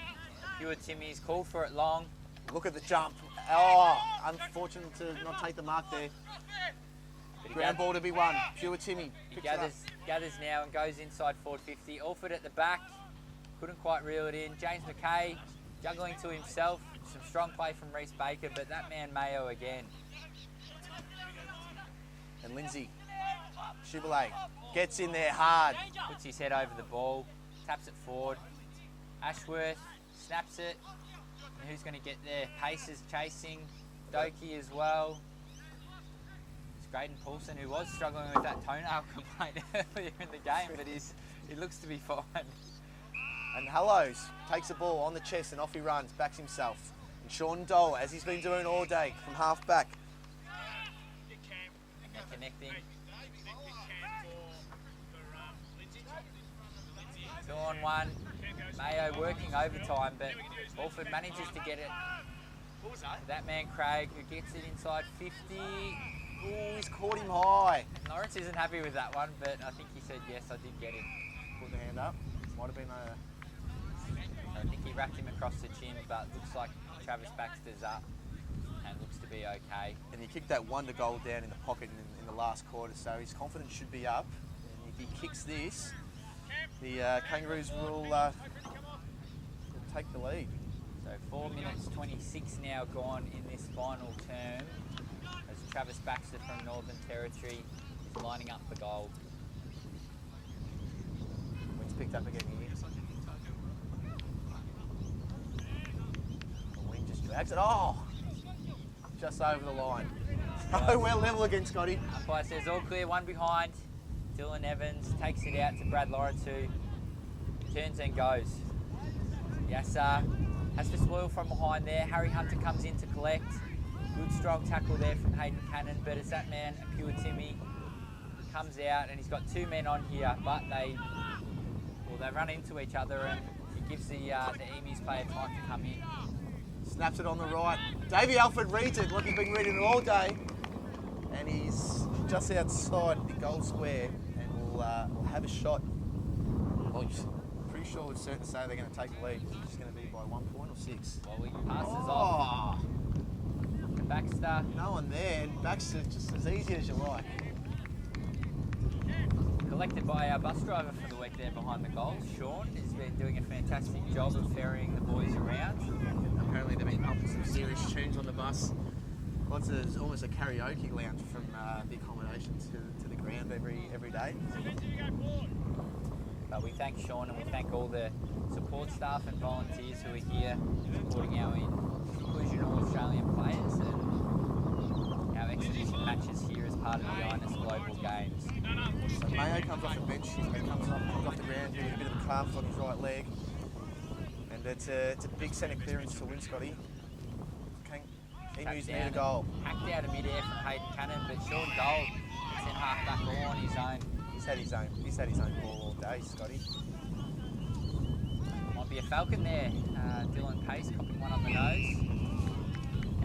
[SPEAKER 2] Pure Timmy's called for it long.
[SPEAKER 4] Look at the jump. Oh, unfortunate to not take the mark there.
[SPEAKER 2] But he
[SPEAKER 4] Ground ball to be won. Pure Timmy.
[SPEAKER 2] He
[SPEAKER 4] Picks it up.
[SPEAKER 2] gathers now and goes inside forward 50. Alford at the back, couldn't quite reel it in. James McKay juggling to himself. Some strong play from Reece Baker, but that man Mayo again.
[SPEAKER 4] And Lindsay. Schuberle gets in there hard.
[SPEAKER 2] Puts his head over the ball, taps it forward. Ashworth snaps it. And who's going to get there? Pace is chasing. Doki as well. It's Graydon Paulson, who was struggling with that toenail complaint earlier in the game, but he looks to be fine.
[SPEAKER 4] And Hallows takes the ball on the chest and off he runs, backs himself. And Sean Dole, as he's been doing all day, from half back.
[SPEAKER 2] They're connecting. 2 on 1. Mayo working overtime, but Alford manages to get it. That man Craig, who gets it inside 50.
[SPEAKER 4] Ooh, he's caught him high.
[SPEAKER 2] Lawrence isn't happy with that one, but I think he said, yes, I did get it.
[SPEAKER 4] Put the hand up. Might have been a...
[SPEAKER 2] I think he wrapped him across the chin, but looks like Travis Baxter's up and looks to be okay.
[SPEAKER 4] And he kicked that wonder goal down in the pocket in the last quarter, so his confidence should be up. And if he kicks this, the Kangaroos will take the lead.
[SPEAKER 2] So 4 minutes 26 now gone in this final term as Travis Baxter from Northern Territory is lining up the goal.
[SPEAKER 4] Wind's picked up again here. The wind just drags it. Oh! Just over the line. Oh, we're level again, Scotty.
[SPEAKER 2] Umpire says all clear, one behind. Dylan Evans takes it out to Brad Lawrence, who turns and goes. Yasser has to spoil from behind there. Harry Hunter comes in to collect. Good strong tackle there from Hayden Cannon, but it's that man, Pure Timmy, comes out and he's got 2 men on here, but they run into each other and it gives the Emus player time to come in.
[SPEAKER 4] Snaps it on the right. Davey Alford reads it like he's been reading it all day. And he's just outside the goal square and will have a shot. Well, pretty sure it's certain to say they're going to take the lead. It's going to be by 1 point or 6.
[SPEAKER 2] Well, he passes off. Baxter.
[SPEAKER 4] No one there. Baxter just as easy as you like.
[SPEAKER 2] Collected by our bus driver for the week there behind the goals. Sean has been doing a fantastic job of ferrying the boys around.
[SPEAKER 4] Apparently they've been pumping some serious tunes on the bus. There's almost a karaoke lounge from the accommodation to the ground every day.
[SPEAKER 2] But we thank Sean and we thank all the support staff and volunteers who are here supporting our inclusion of Australian players and our exhibition matches here as part of the INS Global Games.
[SPEAKER 4] So Mayo comes off the bench, he comes off the ground, doing a bit of a cramp on his right leg. And it's a big centre clearance for win, Scotty. Emus need a goal.
[SPEAKER 2] Hacked out of mid-air from Hayden Cannon, but Sean Dole sent half back all on his own.
[SPEAKER 4] He's had his own ball all day, Scotty.
[SPEAKER 2] Might be a Falcon there. Dylan Pace copying one on the nose.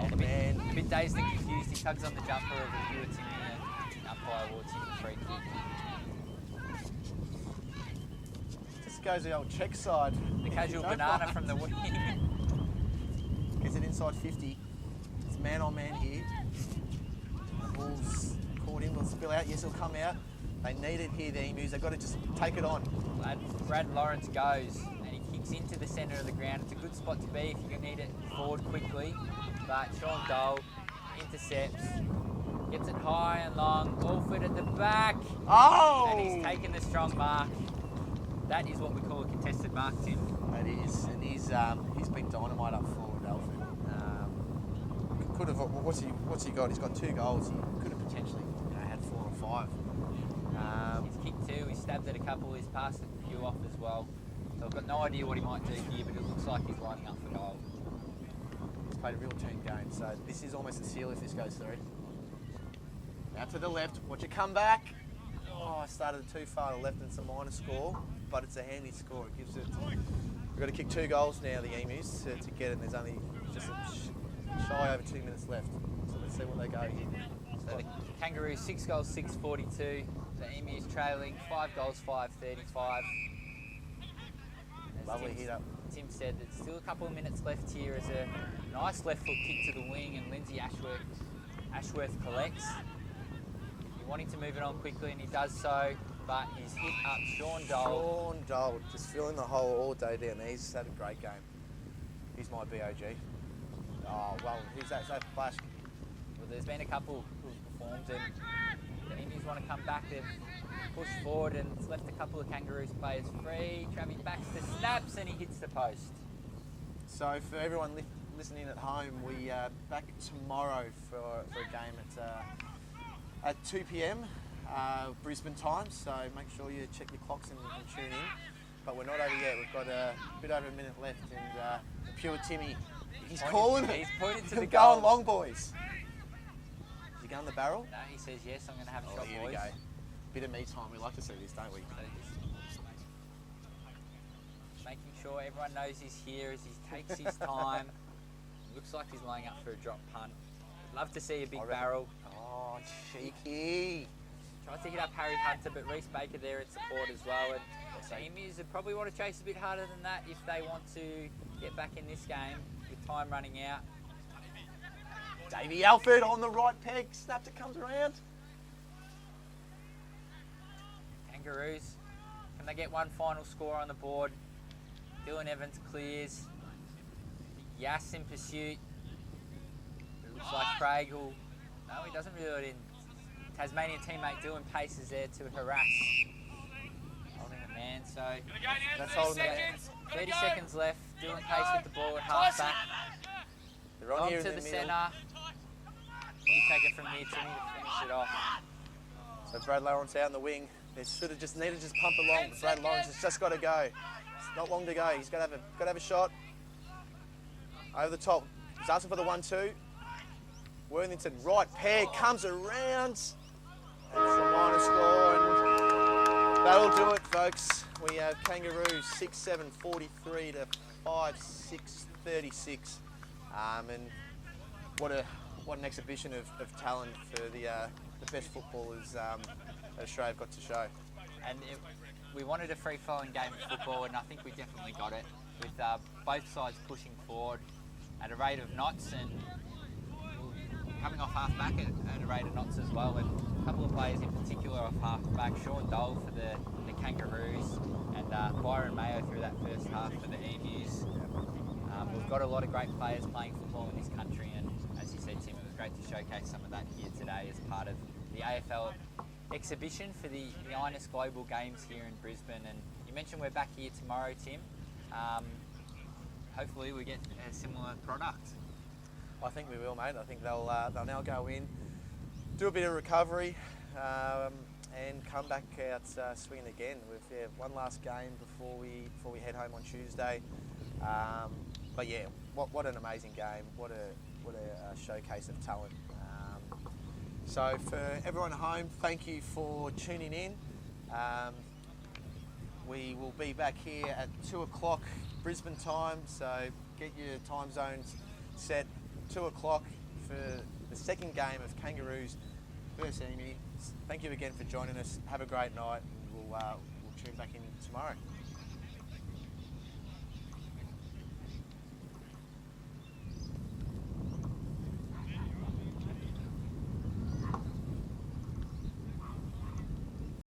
[SPEAKER 2] And a bit dazed and confused, he tugs on the jumper of the viewer Timmy and umpire awards him a free kick.
[SPEAKER 4] Just goes the old check side.
[SPEAKER 2] The casual banana from the wing.
[SPEAKER 4] Gets it inside 50. It's man on man here. The ball's caught in, will spill out. Yes, it'll come out. They need it here, the Emus. They've got to just take it on.
[SPEAKER 2] Brad Lawrence goes and he kicks into the centre of the ground. It's a good spot to be if you need it forward quickly. But Sean Dole intercepts, gets it high and long. Alford at the back.
[SPEAKER 4] Oh!
[SPEAKER 2] And he's taken the strong mark. That is what we call a contested mark, Tim.
[SPEAKER 4] That is, and he's been dynamite up forward, Alfred. Could have. What's he got? He's got 2 goals. He could have potentially had 4 or 5.
[SPEAKER 2] He's kicked 2. He's stabbed at a couple. He's passed a few off as well. So I've got no idea what he might do here, but it looks like he's lining up for goal.
[SPEAKER 4] He's played a real team game, so this is almost a seal if this goes through. Now to the left. Watch it come back. Oh, I started too far to the left and it's a minor score, but it's a handy score. It gives it. We've got to kick 2 goals now, the Emus, to get it. And there's only just shy over 2 minutes left. So let's see what they go here.
[SPEAKER 2] So the Kangaroos 6 goals, 6:42. The Emus trailing 5 goals, 5:35.
[SPEAKER 4] Lovely hit up.
[SPEAKER 2] Tim said there's still a couple of minutes left here as a nice left foot kick to the wing and Lindsay Ashworth collects. You're wanting to move it on quickly and he does so, but he's hit up Sean Dole.
[SPEAKER 4] Sean Dole, just filling the hole all day down there. He's had a great game. He's my BOG. Oh, well, who's that? Is that Flash?
[SPEAKER 2] Well, there's been a couple who've performed and the Emus want to come back. They've pushed forward and it's left a couple of Kangaroos players free. Travis Baxter snaps and he hits the post.
[SPEAKER 4] So for everyone listening at home, we are back tomorrow for a game at 2 p.m. Brisbane time. So make sure you check your clocks and tune in. But we're not over yet. We've got a bit over a minute left, and Pure Timmy
[SPEAKER 1] He's calling it.
[SPEAKER 2] He's pointed to
[SPEAKER 1] Go
[SPEAKER 2] the goal.
[SPEAKER 1] long, boys. Is he going the barrel?
[SPEAKER 2] No, he says yes. I'm going to have a
[SPEAKER 1] Oh,
[SPEAKER 2] shot,
[SPEAKER 1] here
[SPEAKER 2] boys.
[SPEAKER 1] we go. Bit of me time. We like to see this, don't we?
[SPEAKER 2] Making sure everyone knows he's here as he takes his time. Looks like he's lining up for a drop punt. Love to see a big
[SPEAKER 1] I reckon-
[SPEAKER 2] barrel.
[SPEAKER 1] Oh, cheeky.
[SPEAKER 2] Tries to hit up Harry Hunter, but Reece Baker there at support as well. And the Emus would probably want to chase a bit harder than that if they want to get back in this game with time running out.
[SPEAKER 1] Davey Alford on the right peg. Snapped it, comes around.
[SPEAKER 2] Kangaroos, can they get one final score on the board? Dylan Evans clears. Yass in pursuit. It looks like Craig will... No, he doesn't reel it in. Tasmanian teammate Dylan Pace is there to harass. Holding it, man. So
[SPEAKER 1] That's
[SPEAKER 3] 30
[SPEAKER 1] holding it.
[SPEAKER 3] seconds.
[SPEAKER 2] 30 seconds left. Dylan Pace with the ball at half back.
[SPEAKER 1] They're on
[SPEAKER 2] On
[SPEAKER 1] here
[SPEAKER 2] to
[SPEAKER 1] in
[SPEAKER 2] the
[SPEAKER 1] the middle.
[SPEAKER 2] centre. You take it from here, Timmy, to finish it off.
[SPEAKER 1] So Brad Lawrence out in the wing. They should have just needed to just pump along. But Brad Lawrence has just got to go. It's not long to go. He's got to have a shot. Over the top. He's asking for the 1-2. Worthington, right pair, comes around. It's a minor score, and that'll do it, folks. We have Kangaroos 6-7, 43 to 5-6, 36. And what an exhibition of talent for the best footballers that Australia have got to show.
[SPEAKER 2] And we wanted a free-flowing game of football, and I think we definitely got it, with both sides pushing forward at a rate of knots and coming off half-back at a rate of knots as well. And a couple of players in particular off half-back, Sean Dole for the Kangaroos and Byron Mayo through that first half for the Emus. We've got a lot of great players playing football in this country, and as you said, Tim, it was great to showcase some of that here today as part of the AFL exhibition for the INES Global Games here in Brisbane. And you mentioned we're back here tomorrow, Tim. Hopefully we get a similar product.
[SPEAKER 1] I think we will, mate. I think they'll now go in, do a bit of recovery, and come back out swinging again with one last game before we head home on Tuesday. But yeah, what an amazing game! What a showcase of talent. So for everyone at home, thank you for tuning in. We will be back here at 2 o'clock Brisbane time, so get your time zones set. 2 o'clock for the second game of Kangaroos versus Emu. Thank you again for joining us. Have a great night, and we'll tune back in tomorrow.